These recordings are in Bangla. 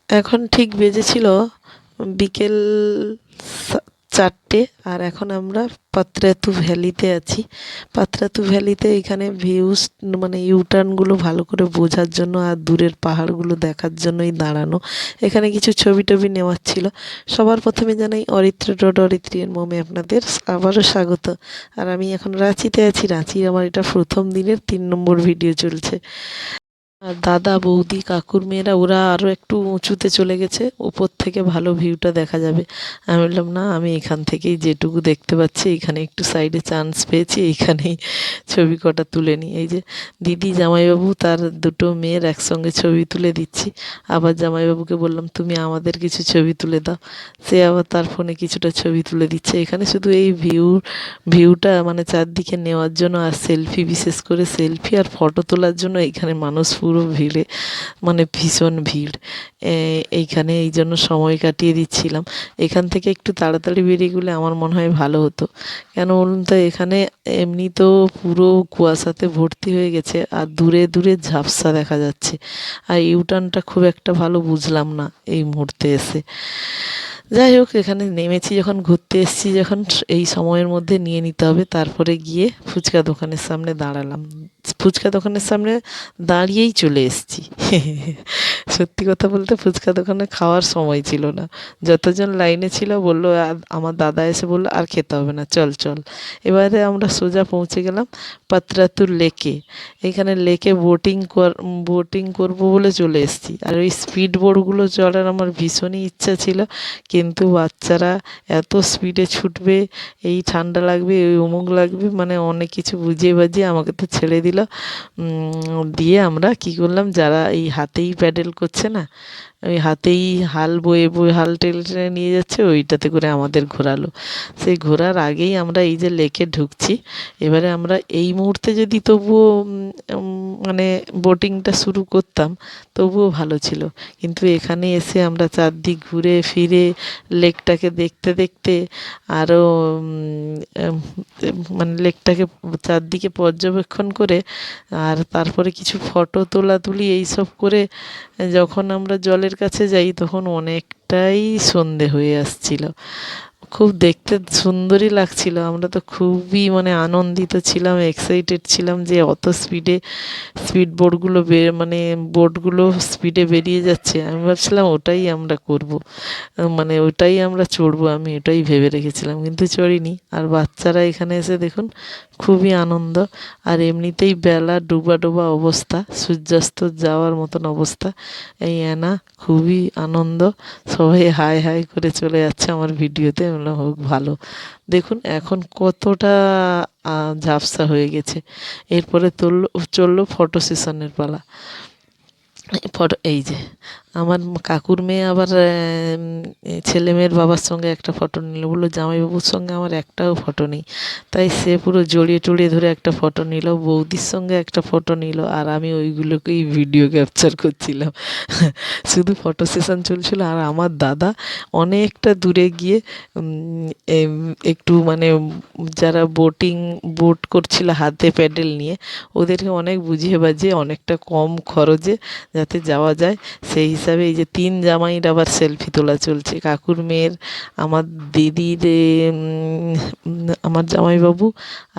এখন ঠিক বেজেছিল বিকেল 4টে। আর এখন আমরা পাত্রাতু ভ্যালিতে আছি। পাত্রাতু ভ্যালিতে এখানে ভিউস মানে ইউটার্নগুলো ভালো করে বোঝার জন্য আর দূরের পাহাড়গুলো দেখার জন্যই দাঁড়ানো। এখানে কিছু ছবি টবি নেওয়ার ছিল। সবার প্রথমে জানাই অরিত্র ডট অরিত্রী এর মোমে আপনাদের আবারও স্বাগত। আর আমি এখন রাঁচিতে আছি। রাঁচির আমার এটা প্রথম দিনের 3 নম্বর ভিডিও চলছে। আর দাদা বৌদি কাকুর মেয়েরা ওরা আরও একটু উঁচুতে চলে গেছে, উপর থেকে ভালো ভিউটা দেখা যাবে। আমি বললাম না, আমি এখান থেকেই যেটুকু দেখতে পাচ্ছি এইখানে একটু সাইডে চান্স পেয়েছি, এইখানেই ছবি কটা তুলে নিই। এই যে দিদি জামাইবাবু তার দুটো মেয়ের একসঙ্গে ছবি তুলে দিচ্ছি। আবার জামাইবাবুকে বললাম তুমি আমাদের কিছু ছবি তুলে দাও। সে আবার তার ফোনে কিছুটা ছবি তুলে দিচ্ছে। এখানে শুধু এই ভিউটা মানে চারদিকে নেওয়ার জন্য আর সেলফি, বিশেষ করে সেলফি আর ফটো তোলার জন্য এইখানে মানুষ পুরো ভিড়ে মানে ভীষণ ভিড়। এইখানে এই জন্য সময় কাটিয়ে দিচ্ছিলাম। এখান থেকে একটু তাড়াতাড়ি বেরিয়ে গেলে আমার মনে হয় ভালো হতো। কেন বলুন তো, এখানে এমনি তো পুরো কুয়াশাতে ভর্তি হয়ে গেছে আর দূরে দূরে ঝাপসা দেখা যাচ্ছে। আর ইউটার্নটা খুব একটা ভালো বুঝলাম না এই মুহূর্তে এসে। যাই হোক, এখানে নেমেছি যখন, ঘুরতে এসেছি যখন, এই সময়ের মধ্যে নিয়ে নিতে হবে। তারপরে গিয়ে ফুচকা দোকানের সামনে দাঁড়ালাম। ফুচকা দোকানের সামনে দাঁড়িয়েই চলে এসেছি। সত্যি কথা বলতে ফুচকা দোকানে খাওয়ার সময় ছিল না। যতজন লাইনে ছিল বলল, আমার দাদা এসে বলল আর খেতে হবে না, চল চল। এবারে আমরা সোজা পৌঁছে গেলাম পাত্রাতুর লেকে। এইখানে লেকে বোটিং করবো বলে চলে এসেছি। আর ওই স্পিড বোটগুলো চড়ার আমার ভীষণই ইচ্ছা ছিল, কিন্তু বাচ্চারা এত স্পিডে ছুটবে, এই ঠান্ডা লাগবে, ওই অমুক লাগবে, মানে অনেক কিছু বুঝিয়ে বাজিয়ে আমাকে তো ছেড়ে দিল। দিয়ে আমরা কী করলাম, যারা এই হাতেই প্যাডেল করছে না, ওই হাতেই হাল বয়ে বয়ে হাল টেনে টেনে নিয়ে যাচ্ছে, ওইটাতে করে আমাদের ঘোরালো। সেই ঘোরার আগেই আমরা এই যে লেকে ঢুকছি। এবারে আমরা এই মুহূর্তে যদি তবুও মানে বোটিংটা শুরু করতাম তবুও ভালো ছিল। কিন্তু এখানে এসে আমরা চারদিক ঘুরে ফিরে লেকটাকে দেখতে দেখতে আরও মানে লেকটাকে চারদিকে পর্যবেক্ষণ করে আর তারপরে কিছু ফটো তোলাতুলি এইসব করে যখন আমরা জলের কাছে যাই তখন অনেকটাই সন্ধে হয়ে আসছিল। খুব দেখতে সুন্দরই লাগছিল। আমরা তো খুবই মানে আনন্দিত ছিলাম, এক্সাইটেড ছিলাম যে অত স্পিড বোটগুলো মানে বোটগুলো স্পিডে বেরিয়ে যাচ্ছে। আমি ভাবছিলাম ওটাই আমরা করব, মানে ওটাই আমরা চড়বো, আমি ওটাই ভেবে রেখেছিলাম, কিন্তু চড়িনি। আর বাচ্চারা এখানে এসে দেখুন খুবই আনন্দ। আর এমনিতেই বেলা ডুবা ডুবা অবস্থা, সূর্যাস্ত যাওয়ার মতন অবস্থা। এই অ্যানা খুবই আনন্দ, সবাই হাই হাই করে চলে যাচ্ছে আমার ভিডিওতে। আমি বললাম হোক ভালো। দেখুন এখন কতটা ঝাপসা হয়ে গেছে। এরপরে চললো ফটো সেশনের পালা। ফটো এই যে আমার কাকুর মেয়ে আবার ছেলে মেয়ের বাবার সঙ্গে একটা ফটো নিল, বললো জামাইবাবুর সঙ্গে আমার একটাও ফটো নেই। তাই সে পুরো জড়িয়ে টড়িয়ে ধরে একটা ফটো নিল, বৌদির সঙ্গে একটা ফটো নিল, আর আমি ওইগুলোকেই ভিডিও ক্যাপচার করছিলাম। শুধু ফটো সেশন চলছিল। আর আমার দাদা অনেকটা দূরে গিয়ে একটু মানে যারা বোট করছিল হাতে প্যাডেল নিয়ে, ওদেরকে অনেক বুঝিয়ে বাজিয়ে অনেকটা কম খরচে যাতে যাওয়া যায় সেই হিসাবে এই যে 3 জামাইয়ের আবার সেলফি তোলা চলছে। কাকুর মেয়ের, আমার দিদির, আমার জামাইবাবু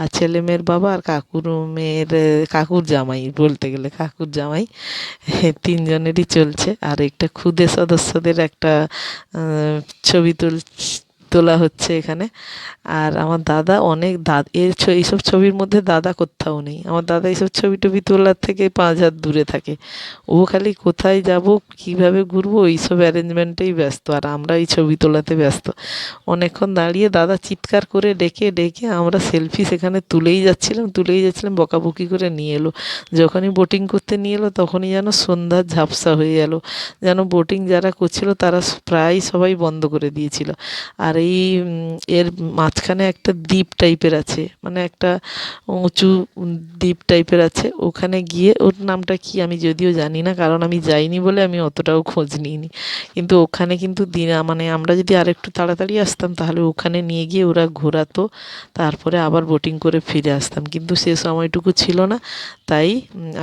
আর ছেলে মেয়ের বাবা আর কাকুর মেয়ের কাকুর জামাই, বলতে গেলে কাকুর জামাই, 3জনেরই চলছে। আর একটা ক্ষুদে সদস্যদের একটা ছবি তোলা হচ্ছে এখানে। আর আমার দাদা অনেক এইসব ছবির মধ্যে দাদা কোথাও নেই। আমার দাদা এইসব ছবি টবি তোলার থেকে 5 হাত দূরে থাকে। ও খালি কোথায় যাব, কীভাবে ঘুরবো, এইসব অ্যারেঞ্জমেন্টেই ব্যস্ত। আর আমরা এই ছবি তোলাতে ব্যস্ত। অনেকক্ষণ দাঁড়িয়ে দাদা চিৎকার করে ডেকে ডেকে আমরা সেলফি সেখানে তুলেই যাচ্ছিলাম, বকাবকি করে নিয়ে এলো। যখনই বোটিং করতে নিয়ে এলো তখনই যেন সন্ধ্যার ঝাপসা হয়ে গেল, যেন বোটিং যারা করছিল তারা প্রায় সবাই বন্ধ করে দিয়েছিল। আর এই এর মাঝখানে একটা দ্বীপ টাইপের আছে, মানে একটা উঁচু দ্বীপ টাইপের আছে। ওখানে গিয়ে ওর নামটা কি আমি যদিও জানি না, কারণ আমি যাইনি বলে আমি অতটাও খোঁজ নিইনি। কিন্তু ওখানে কিন্তু মানে আমরা যদি আরেকটু তাড়াতাড়ি আসতাম তাহলে ওখানে নিয়ে গিয়ে ওরা ঘোরাতো, তারপরে আবার বোটিং করে ফিরে আসতাম, কিন্তু সে সময়টুকু ছিল না, তাই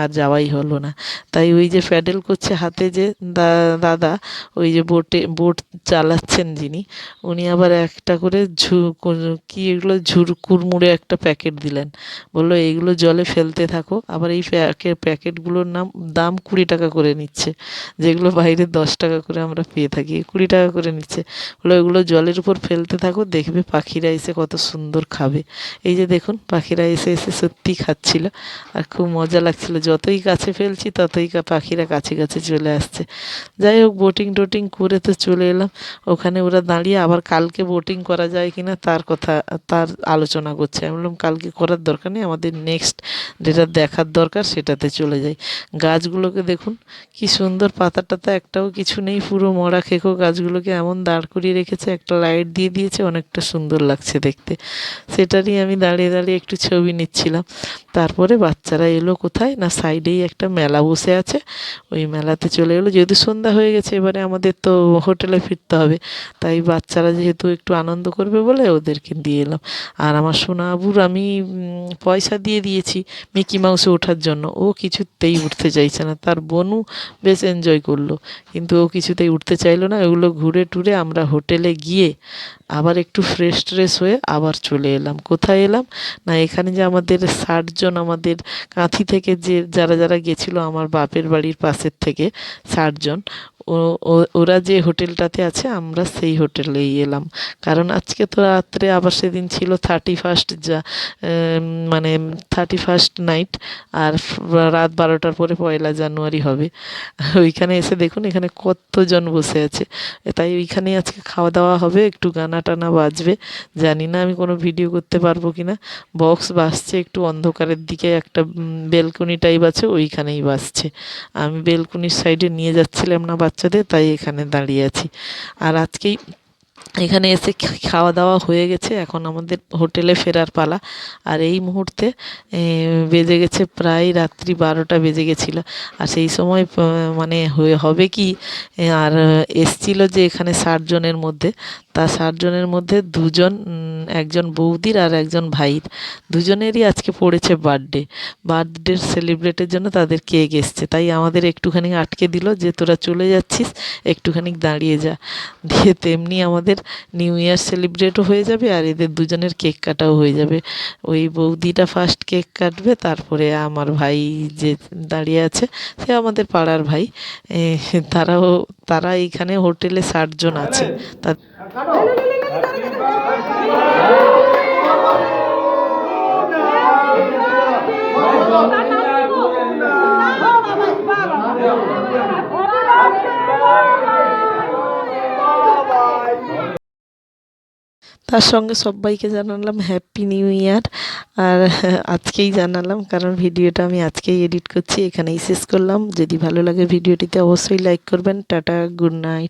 আর যাওয়াই হলো না। তাই ওই যে প্যাডেল করছে হাতে যে দাদা, ওই যে বোট চালাচ্ছেন যিনি, উনি আবার একটা করে কি এগুলো কুড়মুড়ে একটা প্যাকেট দিলেন, বললো এইগুলো জলে ফেলতে থাকো। আবার এই প্যাকেটগুলোর দাম 20 টাকা করে নিচ্ছে, যেগুলো বাইরে 10 টাকা করে আমরা পেয়ে থাকি, 20 টাকা করে নিচ্ছে। বললো এগুলো জলের উপর ফেলতে থাকো, দেখবে পাখিরা এসে কত সুন্দর খাবে। এই যে দেখুন পাখিরা এসে এসে সত্যি খাচ্ছিল, আর খুব মজা লাগছিল। যতই কাছে ফেলছি ততই পাখিরা কাছে কাছে চলে আসছে। যাই হোক, বোটিং টোটিং করে তো চলে এলাম। ওখানে ওরা দাঁড়িয়ে আবার কালকে বোটিং করা যায় কি না তার আলোচনা করছে। আমি বললাম কালকে করার দরকার নেই, আমাদের নেক্সট যেটা দেখার দরকার সেটাতে চলে যাই। গাছগুলোকে দেখুন কি সুন্দর, পাতা টাতা একটাও কিছু নেই, পুরো মরা খেকো গাছগুলোকে এমন দাঁড় করিয়ে রেখেছে, একটা লাইট দিয়ে দিয়েছে, অনেকটা সুন্দর লাগছে দেখতে। সেটারই আমি দাঁড়িয়ে দাঁড়িয়ে একটু ছবি নিচ্ছিলাম। তারপরে বাচ্চারা এলো কোথায় না, সাইডেই একটা মেলা বসে আছে, ওই মেলাতে চলে এলো। যেহেতু সন্ধ্যা হয়ে গেছে, এবারে আমাদের তো হোটেলে ফিরতে হবে, তাই বাচ্চারা যেহেতু একটু আনন্দ করবে বলে ওদেরকে দিয়ে এলাম। আর আমার সোনা আবুর আমি পয়সা দিয়ে দিয়েছি মিকি মাউসে ওঠার জন্য, ও কিছুতেই উঠতে চাইছে না। তার বোনও বেশ এনজয় করলো, কিন্তু ও কিছুতেই উঠতে চাইলো না। ওগুলো ঘুরে টুরে আমরা হোটেলে গিয়ে আবার একটু ফ্রেশ ট্রেশ হয়ে আবার চলে এলাম। কোথায় এলাম না, এখানে যে আমাদের 60 জন আমাদের কাঁথি থেকে যে যারা যারা গেছিলো আমার বাপের বাড়ির পাশের থেকে 60 জন, ওরা যে হোটেলটাতে আছে আমরা সেই হোটেলেই এলাম। কারণ আজকে তো রাত্রে আবার সেদিন ছিল 31st, মানে 31st নাইট, আর রাত 12টার পরে 1 জানুয়ারি হবে। ওইখানে এসে দেখুন এখানে কতজন বসে আছে, তাই ওইখানেই আজকে খাওয়া দাওয়া হবে, একটু গানা টানা বাজবে। জানি না আমি কোনো ভিডিও করতে পারবো কি না। বক্স বাজছে একটু অন্ধকারের দিকে, একটা বেলকনি টাইপ আছে ওইখানেই বাজছে। আমি বেলকনির সাইডে নিয়ে যাচ্ছিলাম না বাচ্চাদের, তাই এখানে দাঁড়িয়ে আছি। আর আজকেই এখানে এসে খাওয়া দাওয়া হয়ে গেছে, এখন আমাদের হোটেলে ফেরার পালা। আর এই মুহূর্তে বেজে গেছে প্রায় রাত্রি 12টা বেজে গেছিলো। আর সেই সময় মানে হবে কি, আর এসছিল যে এখানে 60 জনের মধ্যে, তা 60 জনের মধ্যে একজন বৌদির আর একজন ভাইয়ের, দুজনেরই আজকে পড়েছে বার্থডে সেলিব্রেটের জন্য তাদের কেক এসছে। তাই আমাদের একটুখানি আটকে দিল যে তোরা চলে যাচ্ছিস, একটুখানি দাঁড়িয়ে যা। দিয়ে তেমনি আমাদের নিউ ইয়ার সেলিব্রেটও হয়ে যাবে, আর এদের দুজনের কেক কাটাও হয়ে যাবে। ওই বৌদিটা ফার্স্ট কেক কাটবে, তারপরে আমার ভাই যে দাঁড়িয়ে আছে সে আমাদের পাড়ার ভাই। তারা এইখানে হোটেলে 60 জন আছে। তা তার সঙ্গে সবাইকে জানালাম হ্যাপি নিউ ইয়ার। আর আজকেই জানালাম, কারণ ভিডিওটা আমি আজকেই এডিট করছি। এখানেই শেষ করলাম। যদি ভালো লাগে ভিডিওটিতে অবশ্যই লাইক করবেন। Tata, good night.